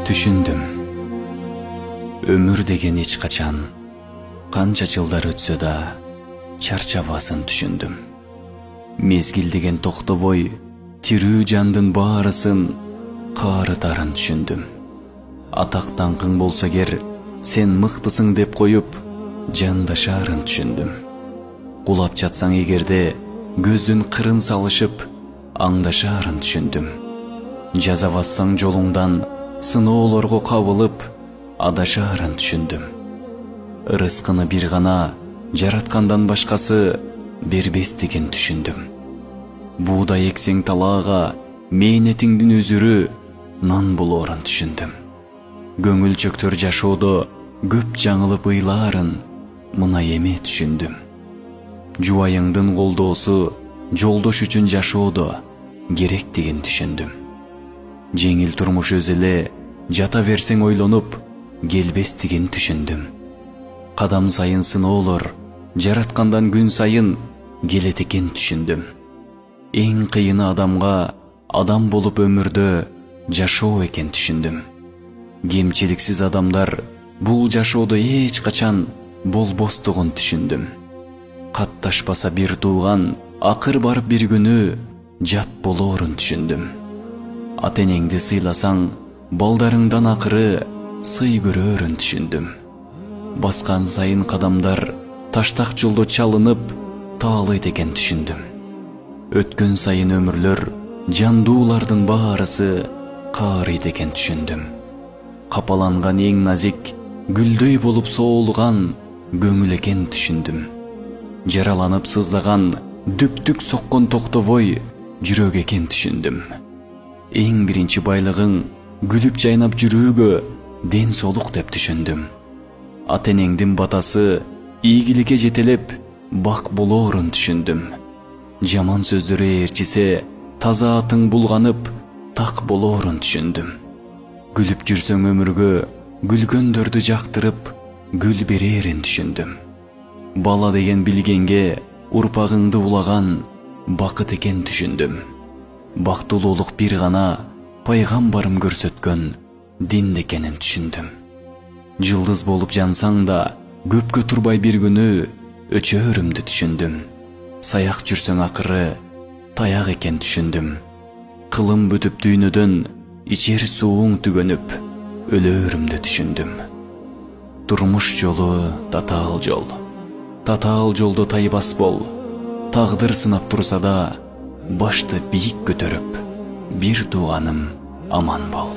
Түшүндүм. Өмүр деген эч качан канча жылдар өтсө да чарчабасын түшүндүм. Мезгил деген токтобой тирүү жандын баарысын каарытарын түшүндүм. Атак даңкың болсо эгер сен мыктысың деп коюп жандашаарын түшүндүм. Кулап жатсаң эгерде көздүн кырын салышып аңдашаарын түшүндүм. Жаза бассаң жолуңдан сыноолорго кабылып адашаарын түшүндүм. Рызкыны бир гана жараткандан башкасы бербестигин түшүндүм. Буудай эксең талаага мээнетиңдин өзүрү нан болоорун түшүндүм. Көңүлчөктөр жашоодо көп жаңылып ыйлаарын мына эми түшүндүм. Жубайыңдын колдоосу жолдош үчүн жашоодо керектигин түшүндүм. Жеңил турмуш өзү эле жата берсең ойлонуп келбестигин түшүндүм. Кадам сайын сыноолор жараткандан күн сайын келет экен түшүндүм. Эң кыйыны адамга адам болуп өмүрдө жашоо экен түшүндүм. Кемчиликсиз адамдар бул жашоодо эч качан болбостугун түшүндүм. Катташпаса бир тууган акыр барып бир күнү жат болоорун түшүндүм. Ата энеңди сыйласаң балдарыңдан акыры сый көрөөрүн түшүндүм. Баскан сайын кадамдар таштак жолдо чалынып таалайт экен түшүндүм. Өткөн сайын өмүрлөр жандуулардын баарысы каарыйт экен түшүндүм. Капаланган эң назик гүлдөй болуп соолган көңүл экен түшүндүм. Жараланып сыздаган дүптүк соккон токтобой жүрөк экен түшүндүм. Эң биринчи байлыгың күлүп жайнап жүрүүгө ден соолук деп түшүндүм. Ата энеңдин батасы ийгиликке жетелеп бак болоорун түшүндүм. Жаман сөздөрү ээрчисе таза атың булганып так болоорун түшүндүм. Күлүп жүрсөң өмүргө күлгөндөрдү жактырып гүл берерин түшүндүм. Бала деген билгенге урпагыңды улаган бакыт экен түшүндүм. Бактылуулук бир гана пайгамбарым көрсөткөн дин экенин түшүндүм. Жылдыз болуп жансаң да көпкө турбай бир күнү өчөөрүмдү түшүндүм. Саяк жүрсөң акыры таяк экен түшүндүм. Кылым бүтүп дүйнөдөн ичер сууң түгөнүп өлөөрүмдү түшүндүм. Турмуш жолу татаал жол. Татаал жолдо тайбас бол. Тагдыр сынап турса да башты бийик көтөрүп бир тууганым аман бол.